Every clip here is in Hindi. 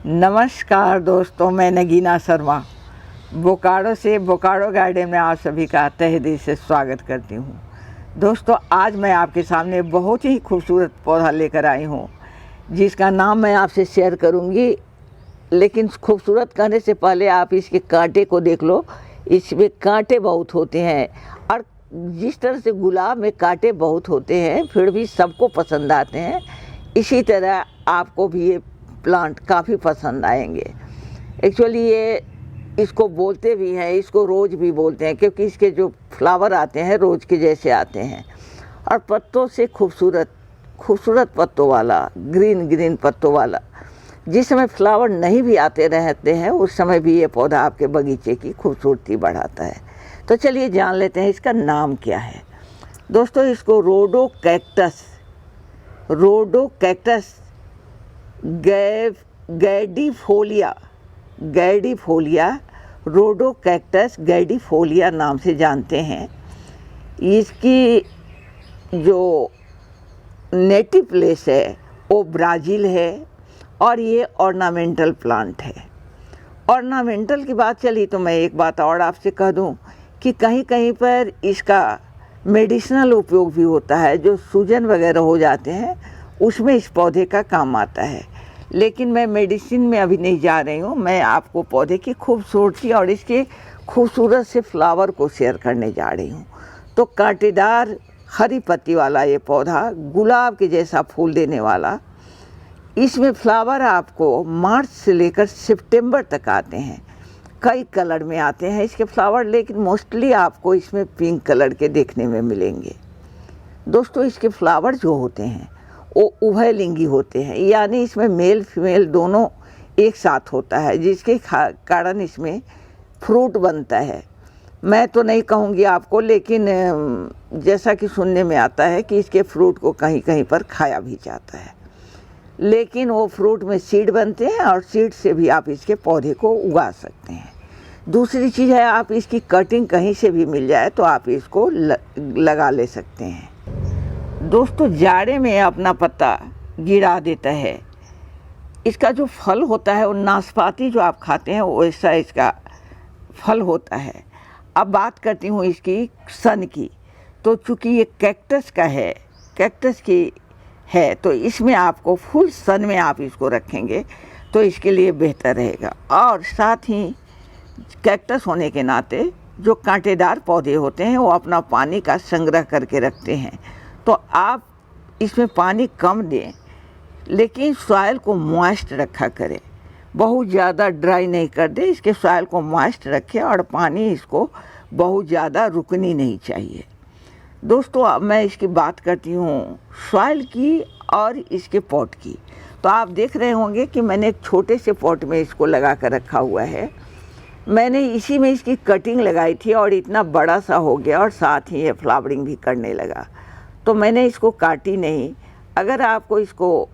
नमस्कार दोस्तों, मैं नगीना शर्मा बोकारो से बोकारो गार्डन में आप सभी का तहे दिल से स्वागत करती हूँ। दोस्तों, आज मैं आपके सामने बहुत ही खूबसूरत पौधा लेकर आई हूँ जिसका नाम मैं आपसे शेयर करूँगी। लेकिन खूबसूरत कहने से पहले आप इसके कांटे को देख लो। इसमें कांटे बहुत होते हैं और जिस तरह से गुलाब में कांटे बहुत होते हैं फिर भी सबको पसंद आते हैं, इसी तरह आपको भी ये प्लांट काफ़ी पसंद आएंगे। एक्चुअली ये इसको बोलते भी हैं, इसको रोज़ भी बोलते हैं क्योंकि इसके जो फ्लावर आते हैं रोज़ के जैसे आते हैं और पत्तों से खूबसूरत पत्तों वाला, ग्रीन पत्तों वाला। जिस समय फ्लावर नहीं भी आते रहते हैं उस समय भी ये पौधा आपके बगीचे की खूबसूरती बढ़ाता है। तो चलिए जान लेते हैं इसका नाम क्या है। दोस्तों, इसको रोडो कैक्टस गैडीफोलिया रोडो कैक्टस गैडीफोलिया नाम से जानते हैं। इसकी जो नेटिव प्लेस है वो ब्राज़ील है और ये ऑर्नामेंटल प्लांट है। ऑर्नामेंटल की बात चली तो मैं एक बात और आपसे कह दूं कि कहीं कहीं पर इसका मेडिसिनल उपयोग भी होता है। जो सूजन वगैरह हो जाते हैं उसमें इस पौधे का काम आता है। लेकिन मैं मेडिसिन में अभी नहीं जा रही हूँ, मैं आपको पौधे की खूबसूरती और इसके खूबसूरत से फ्लावर को शेयर करने जा रही हूँ। तो कांटेदार हरी पत्ती वाला ये पौधा, गुलाब के जैसा फूल देने वाला, इसमें फ्लावर आपको मार्च से लेकर सितंबर तक आते हैं। कई कलर में आते हैं इसके फ्लावर, लेकिन मोस्टली आपको इसमें पिंक कलर के देखने में मिलेंगे। दोस्तों, इसके फ्लावर जो होते हैं वो उभयलिंगी होते हैं, यानी इसमें मेल फीमेल दोनों एक साथ होता है, जिसके कारण इसमें फ्रूट बनता है। मैं तो नहीं कहूँगी आपको, लेकिन जैसा कि सुनने में आता है कि इसके फ्रूट को कहीं कहीं पर खाया भी जाता है। लेकिन वो फ्रूट में सीड बनते हैं और सीड से भी आप इसके पौधे को उगा सकते हैं। दूसरी चीज़ है, आप इसकी कटिंग कहीं से भी मिल जाए तो आप इसको लगा ले सकते हैं। दोस्तों, जाड़े में अपना पत्ता गिरा देता है। इसका जो फल होता है वो नाशपाती जो आप खाते हैं वैसा इसका फल होता है। अब बात करती हूँ इसकी सन की। तो चूँकि ये कैक्टस की है तो इसमें आपको फुल सन में आप इसको रखेंगे तो इसके लिए बेहतर रहेगा। और साथ ही कैक्टस होने के नाते जो कांटेदार पौधे होते हैं वो अपना पानी का संग्रह करके रखते हैं। तो आप इसमें पानी कम दें, लेकिन सॉइल को मॉइस्ट रखा करें, बहुत ज़्यादा ड्राई नहीं कर दे। इसके सॉइल को मॉइस्ट रखें और पानी इसको बहुत ज़्यादा रुकनी नहीं चाहिए। दोस्तों, अब मैं इसकी बात करती हूँ सॉइल की और इसके पॉट की। तो आप देख रहे होंगे कि मैंने एक छोटे से पॉट में इसको लगा कर रखा हुआ है। मैंने इसी में इसकी कटिंग लगाई थी और इतना बड़ा सा हो गया और साथ ही ये फ्लावरिंग भी करने लगा। तो मैंने इसको काटी नहीं। अगर आपको इसको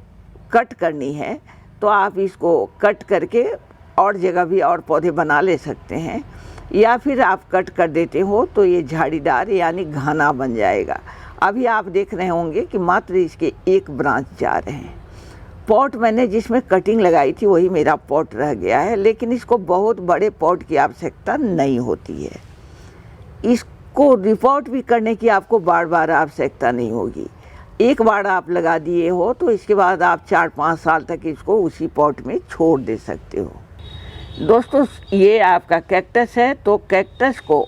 कट करनी है तो आप इसको कट करके और जगह भी और पौधे बना ले सकते हैं, या फिर आप कट कर देते हो तो ये झाड़ीदार यानी घना बन जाएगा। अभी आप देख रहे होंगे कि मात्र इसके एक ब्रांच जा रहे हैं। पॉट मैंने जिसमें कटिंग लगाई थी वही मेरा पॉट रह गया है, लेकिन इसको बहुत बड़े पॉट की आवश्यकता नहीं होती है। इसको रिपोर्ट भी करने की आपको बार बार आवश्यकता नहीं होगी। एक बार आप लगा दिए हो तो इसके बाद आप 4-5 साल तक इसको उसी पॉट में छोड़ दे सकते हो। दोस्तों, ये आपका कैक्टस है। तो कैक्टस को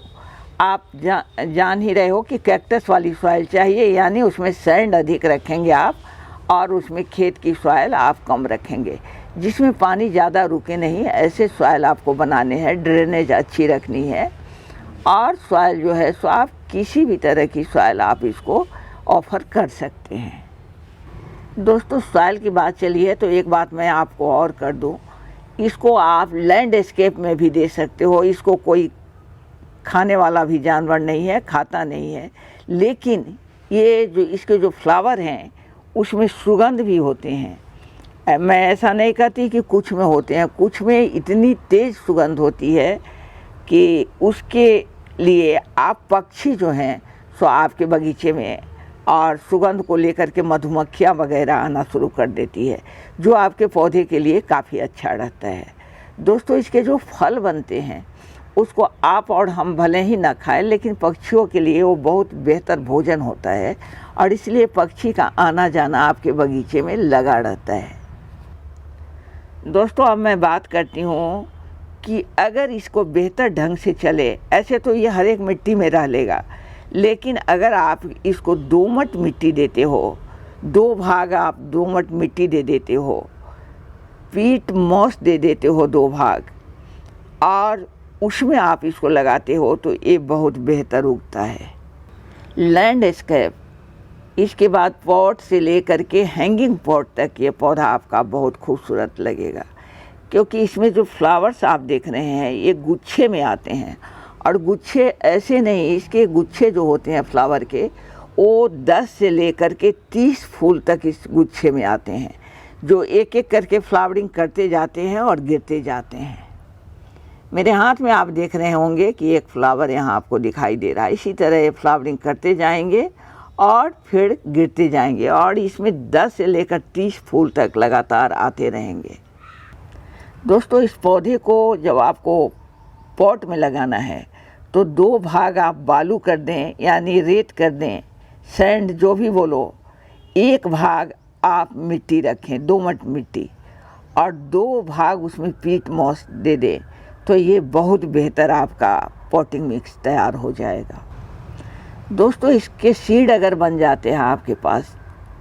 आप जान ही रहे हो कि कैक्टस वाली सॉइल चाहिए, यानी उसमें सैंड अधिक रखेंगे आप और उसमें खेत की सॉइल आप कम रखेंगे, जिसमें पानी ज़्यादा रुके नहीं। ऐसे सॉइल आपको बनाने हैं, ड्रेनेज अच्छी रखनी है। और सॉइल जो है सो आप किसी भी तरह की सॉइल आप इसको ऑफ़र कर सकते हैं। दोस्तों, सॉइल की बात चली है तो एक बात मैं आपको और कर दूं, इसको आप लैंडस्केप में भी दे सकते हो। इसको कोई खाने वाला भी जानवर नहीं है, खाता नहीं है, लेकिन ये जो इसके जो फ्लावर हैं उसमें सुगंध भी होते हैं। मैं ऐसा नहीं कहती कि कुछ में होते हैं, कुछ में इतनी तेज़ सुगंध होती है कि उसके लिए आप पक्षी जो हैं सो आपके बगीचे में और सुगंध को लेकर के मधुमक्खियाँ वगैरह आना शुरू कर देती है, जो आपके पौधे के लिए काफ़ी अच्छा रहता है। दोस्तों, इसके जो फल बनते हैं उसको आप और हम भले ही ना खाएं, लेकिन पक्षियों के लिए वो बहुत बेहतर भोजन होता है और इसलिए पक्षी का आना जाना आपके बगीचे में लगा रहता है। दोस्तों, अब मैं बात करती हूँ कि अगर इसको बेहतर ढंग से चले, ऐसे तो ये हर एक मिट्टी में रह लेगा, लेकिन अगर आप इसको दोमट मिट्टी देते हो, 2 भाग आप दोमट मिट्टी दे देते हो, पीट मॉस दे देते हो 2 भाग, और उसमें आप इसको लगाते हो तो ये बहुत बेहतर उगता है। लैंडस्केप, इसके बाद पॉट से लेकर के हैंगिंग पॉट तक ये पौधा आपका बहुत खूबसूरत लगेगा, क्योंकि इसमें जो फ्लावर्स आप देख रहे हैं ये गुच्छे में आते हैं, और गुच्छे ऐसे नहीं, इसके गुच्छे जो होते हैं फ्लावर के, वो 10 से लेकर के 30 फूल तक इस गुच्छे में आते हैं, जो एक एक करके फ्लावरिंग करते जाते हैं और गिरते जाते हैं। मेरे हाथ में आप देख रहे होंगे कि एक फ्लावर यहाँ आपको दिखाई दे रहा है। इसी तरह ये फ्लावरिंग करते जाएंगे और फिर गिरते जाएंगे, और इसमें 10 से लेकर 30 फूल तक लगातार आते रहेंगे। दोस्तों, इस पौधे को जब आपको पॉट में लगाना है तो 2 भाग आप बालू कर दें, यानी रेत कर दें, सैंड जो भी बोलो, 1 भाग आप मिट्टी रखें, दोमट मिट्टी, और 2 भाग उसमें पीट मॉस दे दें, तो ये बहुत बेहतर आपका पॉटिंग मिक्स तैयार हो जाएगा। दोस्तों, इसके सीड अगर बन जाते हैं, आपके पास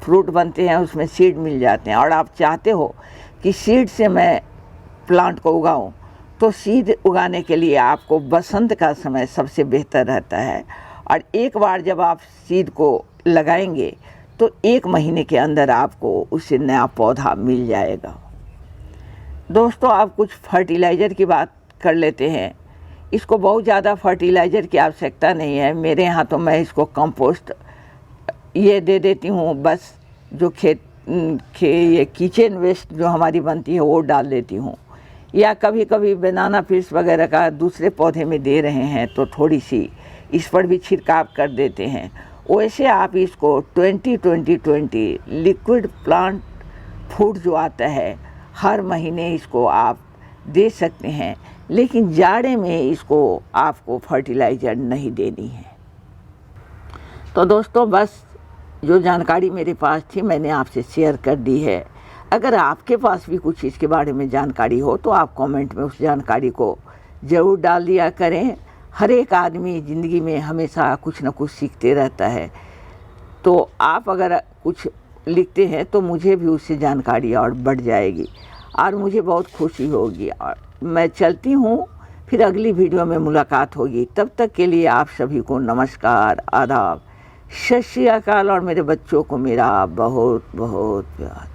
फ्रूट बनते हैं, उसमें सीड मिल जाते हैं, और आप चाहते हो कि सीड से मैं प्लांट को उगाऊं, तो सीड उगाने के लिए आपको बसंत का समय सबसे बेहतर रहता है, और एक बार जब आप सीड को लगाएंगे तो 1 महीने के अंदर आपको उससे नया पौधा मिल जाएगा। दोस्तों, आप कुछ फर्टिलाइज़र की बात कर लेते हैं। इसको बहुत ज़्यादा फर्टिलाइज़र की आवश्यकता नहीं है। मेरे यहाँ तो मैं इसको कंपोस्ट ये दे देती हूँ, बस जो ये किचन वेस्ट जो हमारी बनती है वो डाल देती हूँ, या कभी कभी बनाना पीस वगैरह का दूसरे पौधे में दे रहे हैं तो थोड़ी सी इस पर भी छिड़काव कर देते हैं। वैसे आप इसको 20-20-20 लिक्विड प्लांट फूड जो आता है, हर महीने इसको आप दे सकते हैं, लेकिन जाड़े में इसको आपको फर्टिलाइज़र नहीं देनी है। तो दोस्तों, बस जो जानकारी मेरे पास थी मैंने आपसे शेयर कर दी है। अगर आपके पास भी कुछ इसके बारे में जानकारी हो तो आप कमेंट में उस जानकारी को ज़रूर डाल दिया करें। हर एक आदमी ज़िंदगी में हमेशा कुछ न कुछ सीखते रहता है, तो आप अगर कुछ लिखते हैं तो मुझे भी उससे जानकारी और बढ़ जाएगी और मुझे बहुत खुशी होगी। और मैं चलती हूँ, फिर अगली वीडियो में मुलाकात होगी। तब तक के लिए आप सभी को नमस्कार, आदाब, सत श्री अकाल, और मेरे बच्चों को मेरा बहुत बहुत प्यार।